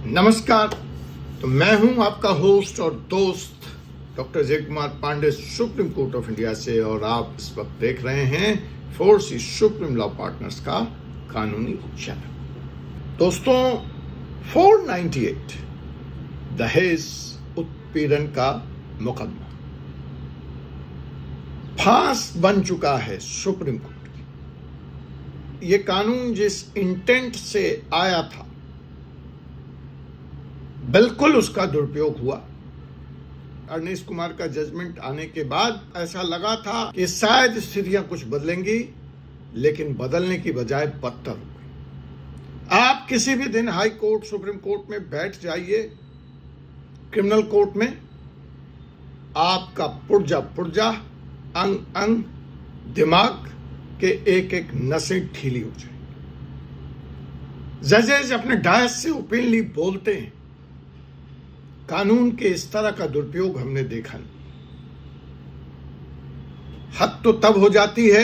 नमस्कार। तो मैं हूं आपका होस्ट और दोस्त doctor Jay Kumar Pandey Supreme Court of India से, और आप इस वक्त देख रहे हैं 4C सुप्रीम लॉ पार्टनर्स का कानूनी चैनल। दोस्तों, 498 दहेज उत्पीड़न का मुकदमा फांस बन चुका है सुप्रीम कोर्ट की। ये कानून जिस इंटेंट से आया था, बिल्कुल उसका दुरुपयोग हुआ। अरनेश कुमार का जजमेंट आने के बाद ऐसा लगा था कि शायद स्थितियां कुछ बदलेंगी, लेकिन बदलने की बजाय बदतर हो गई। आप किसी भी दिन हाई कोर्ट, सुप्रीम कोर्ट में बैठ जाइए, क्रिमिनल कोर्ट में, आपका पुर्जा अंग अंग, दिमाग के एक एक नसें ढीली हो जाए। जजेज अपने डायस से ओपनली बोलते हैं। कानून के इस तरह का दुरुपयोग हमने देखा नहीं। हद तो तब हो जाती है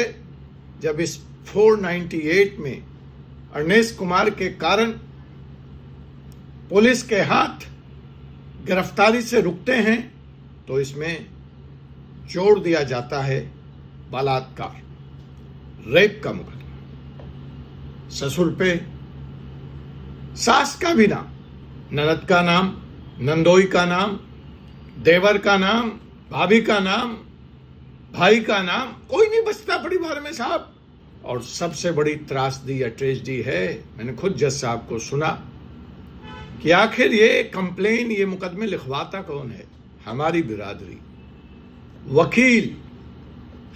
जब इस 498 में अरनेश कुमार के कारण पुलिस के हाथ गिरफ्तारी से रुकते हैं, तो इसमें जोड़ दिया जाता है बलात्कार, रेप का मुकदमा। ससुर पे सास का भी नाम, ननद का नाम, नंदोई का नाम, देवर का नाम, भाभी का नाम, भाई का नाम, कोई नहीं बचता परिवार में साहब। और सबसे बड़ी त्रासदी या ट्रेजेडी है, मैंने खुद जज साहब को सुना कि आखिर ये कंप्लेन, ये मुकदमे लिखवाता कौन है? हमारी बिरादरी, वकील,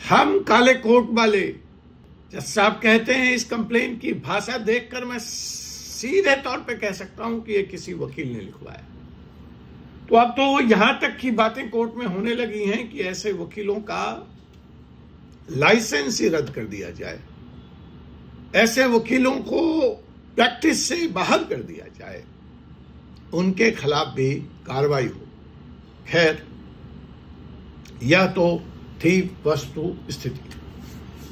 हम काले कोट वाले। जज साहब कहते हैं इस कंप्लेन की भाषा देखकर मैं सीधे तौर पे कह सकता हूं कि ये किसी वकील ने लिखवाया। तो अब तो यहां तक की बातें कोर्ट में होने लगी हैं कि ऐसे वकीलों का लाइसेंस ही रद्द कर दिया जाए, ऐसे वकीलों को प्रैक्टिस से बाहर कर दिया जाए, उनके खिलाफ भी कार्रवाई हो। खैर, यह तो थी वस्तु स्थिति।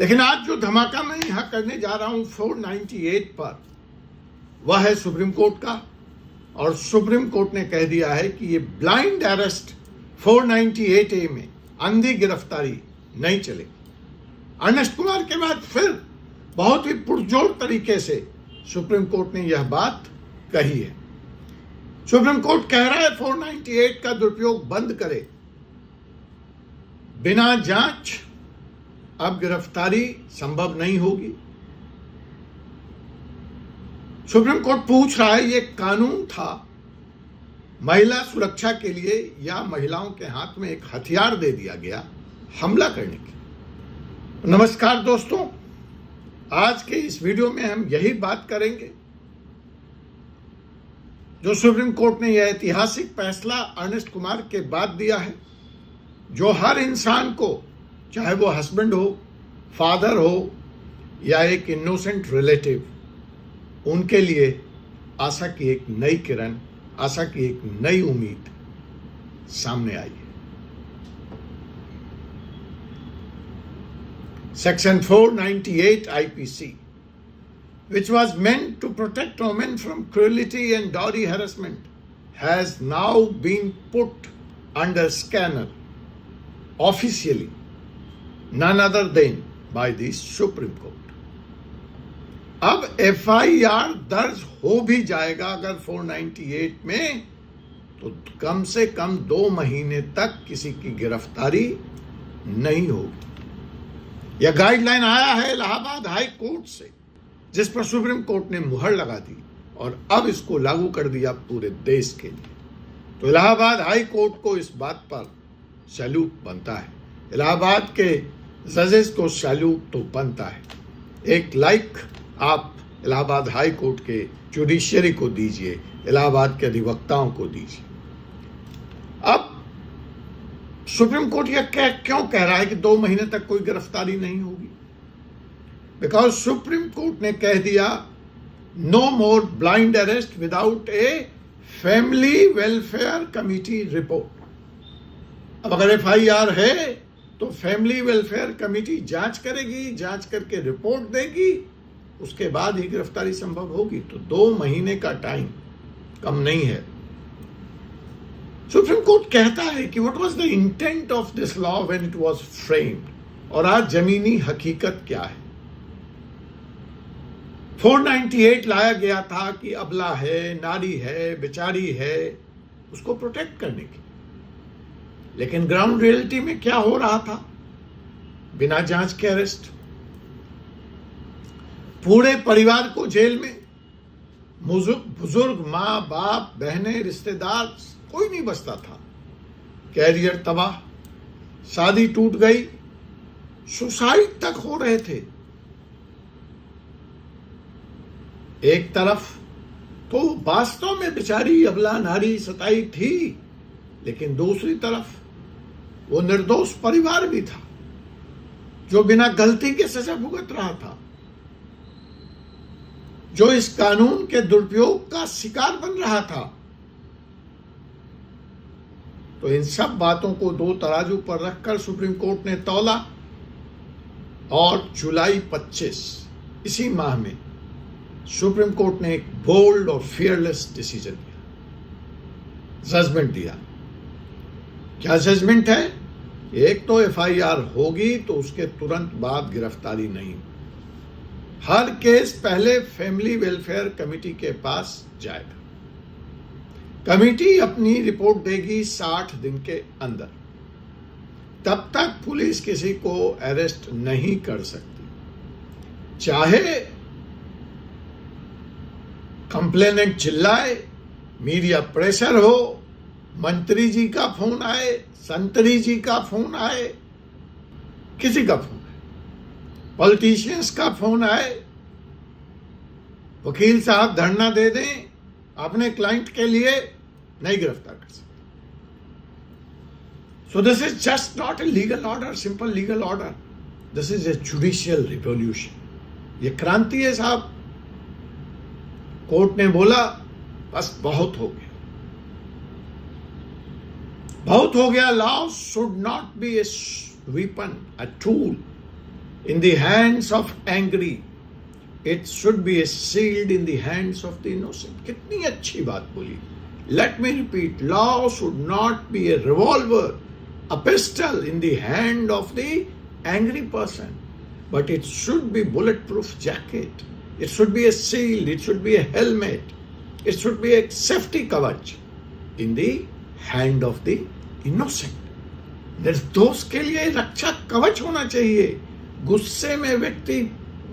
लेकिन आज जो धमाका मैं यहां करने जा रहा हूं 498 पर, वह है सुप्रीम कोर्ट का। और सुप्रीम कोर्ट ने कह दिया है कि ये ब्लाइंड अरेस्ट 498A में अंधी गिरफ्तारी नहीं चलेगी। अरनेश कुमार के बाद फिर बहुत ही पुरजोर तरीके से सुप्रीम कोर्ट ने यह बात कही है। सुप्रीम कोर्ट कह रहा है 498 का दुरुपयोग बंद करे। बिना जांच अब गिरफ्तारी संभव नहीं होगी। सुप्रीम कोर्ट पूछ रहा है, ये कानून था महिला सुरक्षा के लिए या महिलाओं के हाथ में एक हथियार दे दिया गया हमला करने की? नमस्कार दोस्तों, आज के इस वीडियो में हम यही बात करेंगे। जो सुप्रीम कोर्ट ने यह ऐतिहासिक फैसला अरनेश कुमार के बाद दिया है, जो हर इंसान को, चाहे वो हस्बैंड हो, फादर हो या एक इनोसेंट रिलेटिव, उनके लिए आशा की एक नई किरण, आशा की एक नई उम्मीद सामने आई है। Section 498 IPC, which was meant to protect women from cruelty and dowry harassment, has now been put under scanner officially, none other than by the Supreme Court. अब FIR दर्ज हो भी जाएगा अगर 498 में, तो कम से कम 2 महीने तक किसी की गिरफ्तारी नहीं होगी। यह गाइडलाइन आया है इलाहाबाद हाई कोर्ट से, जिस पर सुप्रीम कोर्ट ने मुहर लगा दी और अब इसको लागू कर दिया पूरे देश के लिए। तो इलाहाबाद हाई कोर्ट को इस बात पर सैल्यूट बनता है, इलाहाबाद के जजेस को सैल्यूट तो बनता है। एक लाइक आप इलाहाबाद हाई कोर्ट के जुडिशियरी को दीजिए, इलाहाबाद के अधिवक्ताओं को दीजिए। अब सुप्रीम कोर्ट यह क्यों कह रहा है कि 2 महीने तक कोई गिरफ्तारी नहीं होगी? बिकॉज सुप्रीम कोर्ट ने कह दिया, no more blind arrest without a family welfare committee report. अब अगर FIR है तो फैमिली वेलफेयर कमेटी जांच करेगी, जांच करके रिपोर्ट देगी, उसके बाद ही गिरफ्तारी संभव होगी। तो 2 महीने का टाइम कम नहीं है। सुप्रीम कोर्ट कहता है कि what was the intent of this law when it was framed, और आज जमीनी हकीकत क्या है। 498 लाया गया था कि अबला है, नारी है, बेचारी है, उसको प्रोटेक्ट करने की, लेकिन ग्राउंड रियलिटी में क्या हो रहा था? बिना जांच के अरेस्ट, पूरे परिवार को जेल में, बुजुर्ग, माँ बाप, बहनें, रिश्तेदार, कोई नहीं बचता था। कैरियर तबाह, शादी टूट गई, सुसाइड तक हो रहे थे। एक तरफ तो वास्तव में बेचारी अबला नारी सताई थी, लेकिन दूसरी तरफ वो निर्दोष परिवार भी था जो बिना गलती के सजा भुगत रहा था, जो इस कानून के दुरुपयोग का शिकार बन रहा था। तो इन सब बातों को दो तराजू पर रखकर सुप्रीम कोर्ट ने तौला, और जुलाई 25 इसी माह में सुप्रीम कोर्ट ने एक बोल्ड और फियरलेस डिसीजन दिया, जजमेंट दिया। क्या जजमेंट है? एक तो एफआईआर होगी तो उसके तुरंत बाद गिरफ्तारी नहीं, हर केस पहले फैमिली वेलफेयर कमेटी के पास जाएगा। कमेटी अपनी रिपोर्ट देगी 60 दिन के अंदर, तब तक पुलिस किसी को अरेस्ट नहीं कर सकती, चाहे कंप्लेनेंट चिल्लाए, मीडिया प्रेशर हो, मंत्री जी का फोन आए, संतरी जी का फोन आए, किसी का फोन आए, पॉलिटिशियंस का फोन आए, वकील साहब धरना दे दें अपने क्लाइंट के लिए, नहीं गिरफ्तार कर सकते। So this is just not a legal order, simple legal order, this is a judicial revolution. ये क्रांति है साहब। कोर्ट ने बोला बस बहुत हो गया, बहुत हो गया। Law should not be A weapon, a tool in the hands of angry. It should be a shield in the hands of the innocent. कितनी अच्छी बात बोली। Let me repeat, law should not be a revolver, a pistol in the hand of the angry person, but it should be bulletproof jacket. It should be a shield. It should be a helmet. It should be a safety kavach in the hand of the innocent. निर्दोष के लिए रक्षा कवच होना चाहिए। गुस्से में व्यक्ति,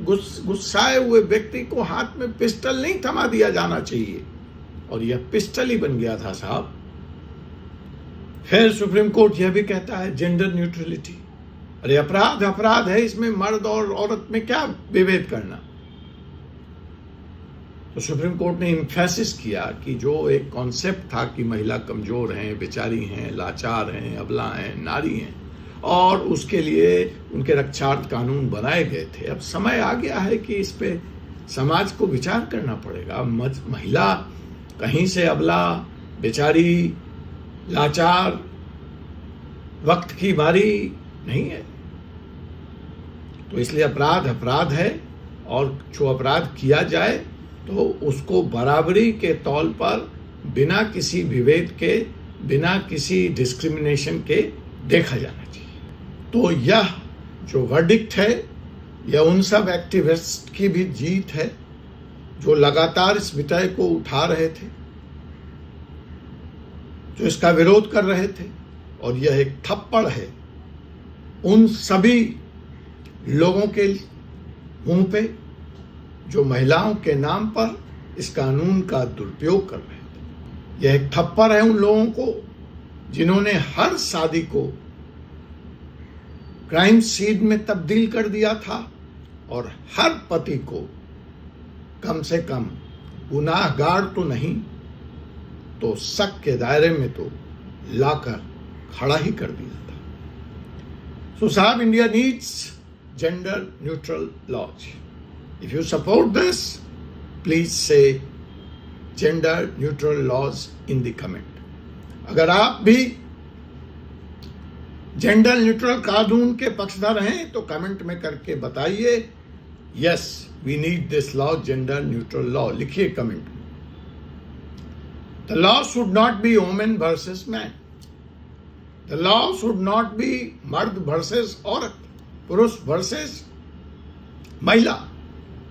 गुस्साए हुए व्यक्ति को हाथ में पिस्टल नहीं थमा दिया जाना चाहिए, और यह पिस्टल ही बन गया था साहब। फिर सुप्रीम कोर्ट यह भी कहता है जेंडर न्यूट्रलिटी। अरे अपराध अपराध है, इसमें मर्द और औरत में क्या विभेद करना। तो सुप्रीम कोर्ट ने इम्फेसिस किया कि जो एक कॉन्सेप्ट था कि महिला कमजोर हैं, बेचारी हैं, लाचार हैं, अबला हैं, नारी हैं, और उसके लिए उनके रक्षार्थ कानून बनाए गए थे। अब समय आ गया है कि इस पे समाज को विचार करना पड़ेगा। महिला कहीं से अबला, बेचारी, लाचार, वक्त की बारी नहीं है। तो इसलिए अपराध अपराध है, और जो अपराध किया जाए तो उसको बराबरी के तौल पर, बिना किसी विभेद के, बिना किसी डिस्क्रिमिनेशन के देखा जाना चाहिए। तो यह जो वर्डिक्ट है, यह उन सब एक्टिविस्ट की भी जीत है जो लगातार इस विषय को उठा रहे थे, जो इसका विरोध कर रहे थे, और यह एक थप्पड़ है उन सभी लोगों के मुंह पे जो महिलाओं के नाम पर इस कानून का दुरुपयोग कर रहे थे। यह एक थप्पड़ है उन लोगों को जिन्होंने हर शादी को क्राइम सीन में तब्दील कर दिया था, और हर पति को कम से कम गुनाहगार तो नहीं तो शक के दायरे में तो लाकर खड़ा ही कर दिया था। सो साहब, India needs gender neutral laws. If you support this, please say gender neutral laws in the comment. अगर आप भी जेंडर न्यूट्रल कानून के पक्षधर हैं तो कमेंट में करके बताइए, yes we need this law, gender neutral law, लिखिए कमेंट में। The law should not be woman versus man. The law should not be मर्द versus औरत, पुरुष versus महिला.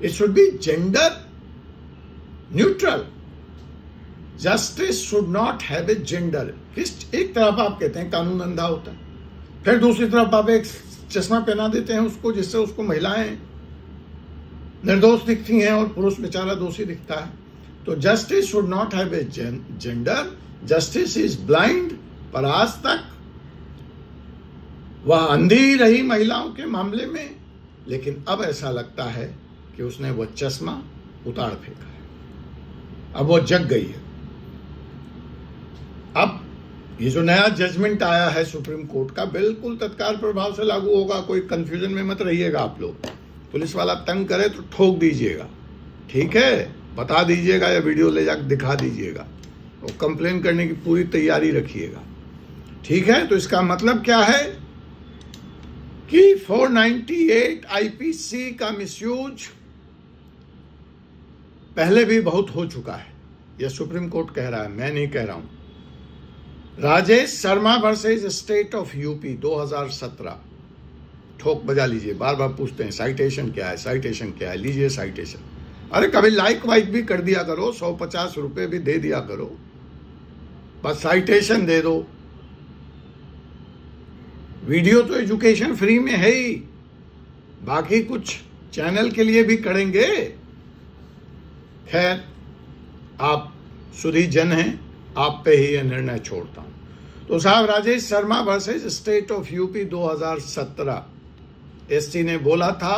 It should be gender neutral. Justice should not have a gender. एक तरफ आप कहते हैं कानून अंधा होता है, फिर दूसरी तरफ आप एक चश्मा पहना देते हैं उसको, जिससे उसको महिलाएं निर्दोष दिखती हैं और पुरुष बेचारा दोषी दिखता है. तो justice should not have a gender. Justice is blind. पर आज तक वह अंधी रही महिलाओं के मामले में, लेकिन अब ऐसा लगता है कि उसने वह चश्मा उतार फेंका है. अब वो जग गई है. अब ये जो नया जजमेंट आया है सुप्रीम कोर्ट का, बिल्कुल तत्काल प्रभाव से लागू होगा. कोई कंफ्यूजन में मत रहिएगा आप लोग. पुलिस वाला तंग करे तो ठोक दीजिएगा, ठीक है, बता दीजिएगा या वीडियो ले जाकर दिखा दीजिएगा. और कंप्लेन करने की पूरी तैयारी रखिएगा, ठीक है. तो इसका मतलब क्या है कि 498 आईपीसी का मिसयूज पहले भी बहुत हो चुका है. यह सुप्रीम कोर्ट कह रहा है, मैं नहीं कह रहा हूं. Rajesh Sharma versus state of UP 2017. ठोक बजा लीजिए. बार बार पूछते हैं साइटेशन क्या है, साइटेशन क्या है. लीजिए साइटेशन. अरे कभी लाइक वाइक भी कर दिया करो, 150 रुपए भी दे दिया करो, बस साइटेशन दे दो. वीडियो तो एजुकेशन फ्री में है ही, बाकी कुछ चैनल के लिए भी करेंगे. खैर, आप सुधी जन हैं, आप पे ही यह निर्णय छोड़ता हूं. तो साहब, Rajesh Sharma versus state of UP 2017. ST ने बोला था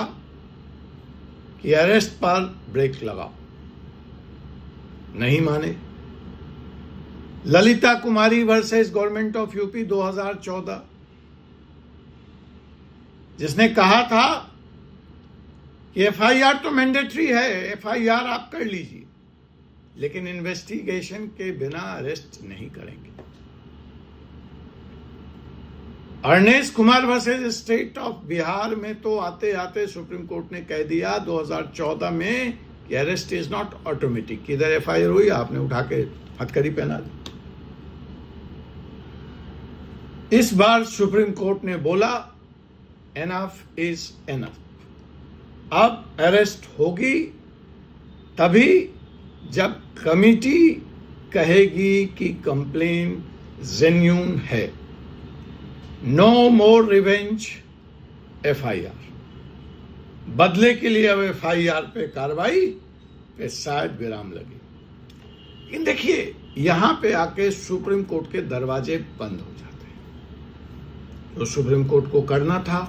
कि अरेस्ट पर ब्रेक लगाओ, नहीं माने. ललिता कुमारी वर्सेस गवर्नमेंट ऑफ यूपी 2014, जिसने कहा था कि एफआईआर तो मैंडेटरी है, एफआईआर आप कर लीजिए, लेकिन इन्वेस्टिगेशन के बिना अरेस्ट नहीं करेंगे. Arnesh Kumar versus state of Bihar में तो आते आते सुप्रीम कोर्ट ने कह दिया 2014 में कि अरेस्ट इज नॉट ऑटोमेटिक. किधर एफआईआर हुई, आपने उठा के हथकड़ी पहना दी. इस बार सुप्रीम कोर्ट ने बोला एनफ इज एनफ. अब अरेस्ट होगी तभी जब कमिटी कहेगी कि कंप्लेन जेन्यून है. नो मोर रिवेंज एफआईआर. बदले के लिए अब एफआईआर पे कार्रवाई पे शायद विराम लगे. लेकिन देखिए, यहां पे आके सुप्रीम कोर्ट के दरवाजे बंद हो जाते हैं. तो सुप्रीम कोर्ट को करना था,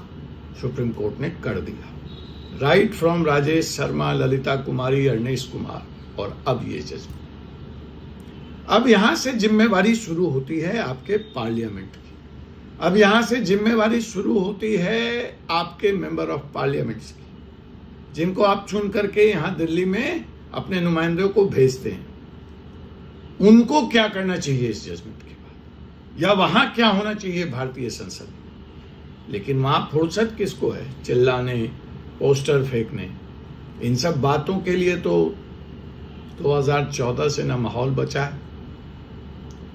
सुप्रीम कोर्ट ने कर दिया. राइट फ्रॉम राजेश शर्मा, ललिता कुमारी, अर्नेश कुमार, और अब ये जजमेंट. अब यहां से जिम्मेवारी शुरू होती है आपके पार्लियामेंट की. अब यहां से जिम्मेवारी शुरू होती है आपके मेंबर ऑफ पार्लियामेंट्स की, जिनको आप चुन करके यहां दिल्ली में अपने नुमाइंदों को भेजते हैं. उनको क्या करना चाहिए इस जजमेंट के बाद, या वहां क्या होना चाहिए भारतीय संसद में. लेकिन वहां फुर्सत किसको है चिल्लाने, पोस्टर फेंकने. इन सब बातों के लिए तो 2014 से ना माहौल बचा है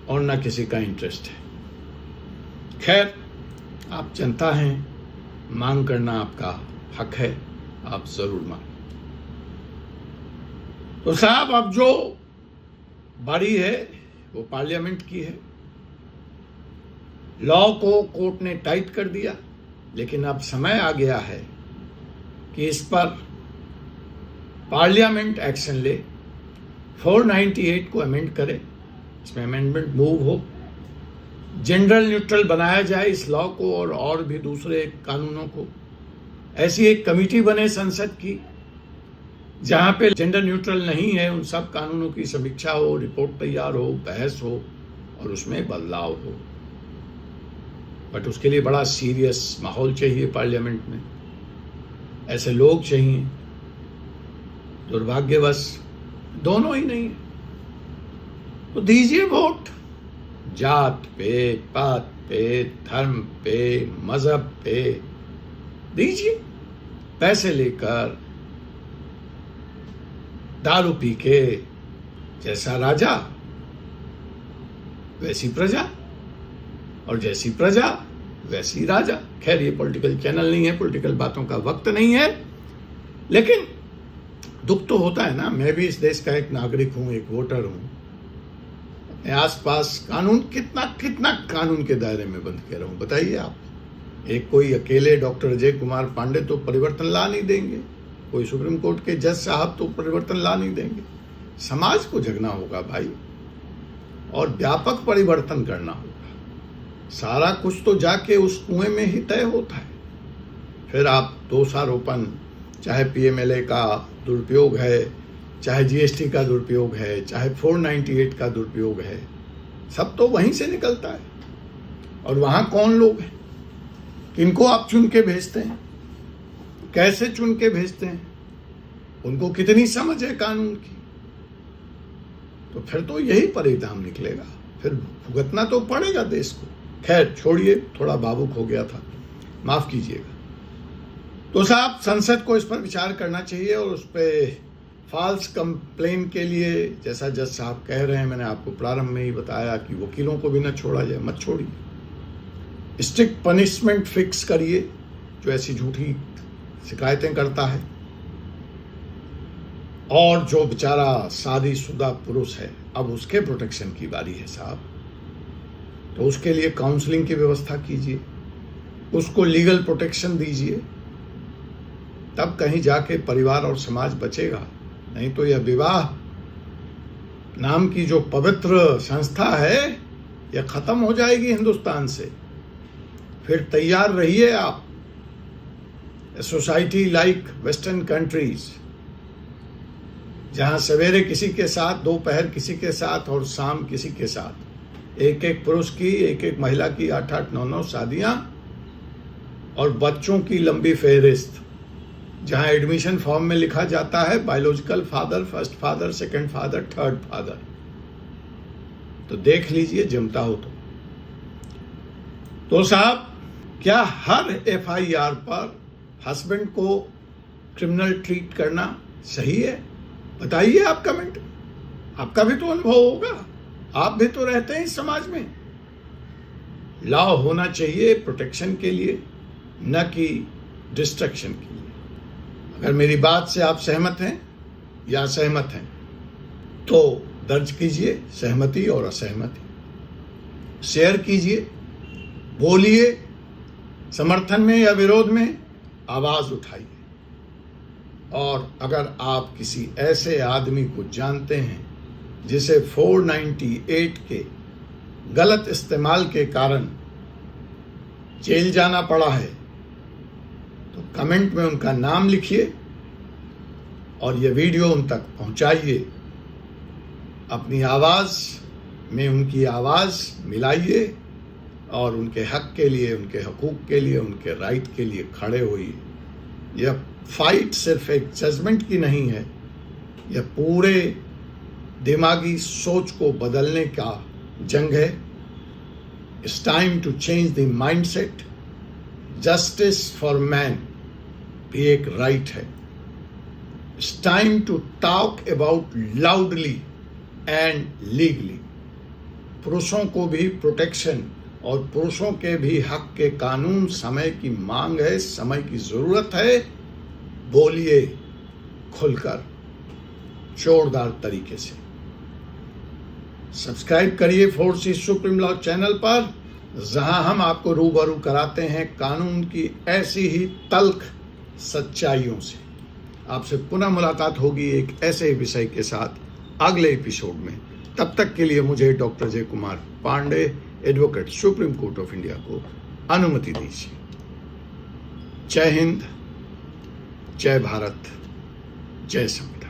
और ना किसी का इंटरेस्ट है. खैर, आप जनता हैं, मांग करना आपका हक है, आप जरूर मांगें. तो साहब, अब जो बारी है वो पार्लियामेंट की है. लॉ को कोर्ट ने टाइट कर दिया, लेकिन अब समय आ गया है कि इस पर पार्लियामेंट एक्शन ले, 498 को अमेंड करे, इसमें अमेंडमेंट मूव हो, जेंडर न्यूट्रल बनाया जाए इस लॉ को और भी दूसरे कानूनों को. ऐसी एक कमेटी बने संसद की जहां पे जेंडर न्यूट्रल नहीं है उन सब कानूनों की समीक्षा हो, रिपोर्ट तैयार हो, बहस हो और उसमें बदलाव हो. बट उसके लिए बड़ा सीरियस माहौल चाहिए पार्लियामेंट में, ऐसे लोग चाहिए. दुर्भाग्यवश दोनों ही नहीं है. तो दीजिए वोट. जात पे, पात पे, धर्म पे, मजहब पे दीजिए. पैसे लेकर, दारू पी के, जैसा राजा वैसी प्रजा, और जैसी प्रजा वैसी राजा। खैर, ये पॉलिटिकल चैनल नहीं है, पॉलिटिकल बातों का वक्त नहीं है, लेकिन दुख तो होता है ना। मैं भी इस देश का एक नागरिक हूं, एक वोटर हूं। अपने आसपास कानून कितना कानून के दायरे में बंद कर रहा हूं, बताइए आप। एक कोई अकेले डॉक्टर अजय कुमार पांडे तो परिवर्तन ला नहीं देंगे, कोई सुप्रीम कोर्ट के जज साहब तो परिवर्तन ला नहीं देंगे। समाज को जगना होगा भाई, और व्यापक परिवर्तन करना होगा। सारा कुछ तो जाके उस कुएं में ही तय होता है। फिर आप दोषारोपण, चाहे पीएमएलए का दुरुपयोग है, चाहे जीएसटी का दुरुपयोग है, चाहे 498 का दुरुपयोग है, सब तो वहीं से निकलता है। और वहां कौन लोग हैं, किनको आप चुन के भेजते हैं, कैसे चुन के भेजते हैं, उनको कितनी समझ है कानून की, तो फिर तो यही परिणाम निकलेगा। फिर भुगतना तो पड़ेगा देश को। खैर छोड़िए, थोड़ा भावुक हो गया था, माफ कीजिएगा। तो साहब, संसद को इस पर विचार करना चाहिए, और उस पर फॉल्स कंप्लेन के लिए, जैसा जज साहब कह रहे हैं, मैंने आपको प्रारंभ में ही बताया कि वकीलों को भी न छोड़ा जाए। मत छोड़िए, स्ट्रिक्ट पनिशमेंट फिक्स करिए जो ऐसी झूठी शिकायतें करता है। और जो बेचारा शादीशुदा पुरुष है, अब उसके प्रोटेक्शन की बारी है साहब। तो उसके लिए काउंसलिंग की व्यवस्था कीजिए, उसको लीगल प्रोटेक्शन दीजिए, तब कहीं जाके परिवार और समाज बचेगा। नहीं तो यह विवाह नाम की जो पवित्र संस्था है, यह खत्म हो जाएगी हिंदुस्तान से। फिर तैयार रहिए आप। सोसाइटी लाइक वेस्टर्न कंट्रीज, जहां सवेरे किसी के साथ, दोपहर किसी के साथ और शाम किसी के साथ, एक एक पुरुष की, एक एक महिला की 8-8, 9-9 शादियां, और बच्चों की लंबी फेहरिस्त, जहां एडमिशन फॉर्म में लिखा जाता है biological father, first father, second father, third father. तो देख लीजिए जमता हो तो साहब, क्या हर एफआईआर पर हस्बैंड को क्रिमिनल ट्रीट करना सही है? बताइए आप कमेंट। आपका भी तो अनुभव होगा, आप भी तो रहते हैं इस समाज में। लॉ होना चाहिए प्रोटेक्शन के लिए, न कि डिस्ट्रक्शन के लिए। अगर मेरी बात से आप सहमत हैं या असहमत हैं तो दर्ज कीजिए सहमति और असहमति, शेयर कीजिए, बोलिए, समर्थन में या विरोध में आवाज उठाइए। और अगर आप किसी ऐसे आदमी को जानते हैं जिसे 498 के गलत इस्तेमाल के कारण जेल जाना पड़ा है, तो कमेंट में उनका नाम लिखिए और यह वीडियो उन तक पहुंचाइए। अपनी आवाज में उनकी आवाज मिलाइए और उनके हक के लिए, उनके हकूक के लिए, उनके राइट के लिए खड़े होइए। यह फाइट सिर्फ एक जजमेंट की नहीं है, यह पूरे दिमागी सोच को बदलने का जंग है। It's time to change the mindset. Justice for man भी एक राइट है। It's time to talk about loudly and legally. पुरुषों को भी प्रोटेक्शन और पुरुषों के भी हक के कानून समय की मांग है, समय की जरूरत है। बोलिए खुलकर, जोरदार तरीके से। सब्सक्राइब करिए फोर्सेस सुप्रीम लॉ चैनल पर, जहां हम आपको रूबरू कराते हैं कानून की ऐसी ही तल्ख सच्चाइयों से। आपसे पुनः मुलाकात होगी एक ऐसे विषय के साथ अगले एपिसोड में। तब तक के लिए मुझे doctor Ajay Kumar Pandey, advocate, Supreme Court of India को अनुमति दीजिए। जय हिंद, जय भारत, जय संविधान।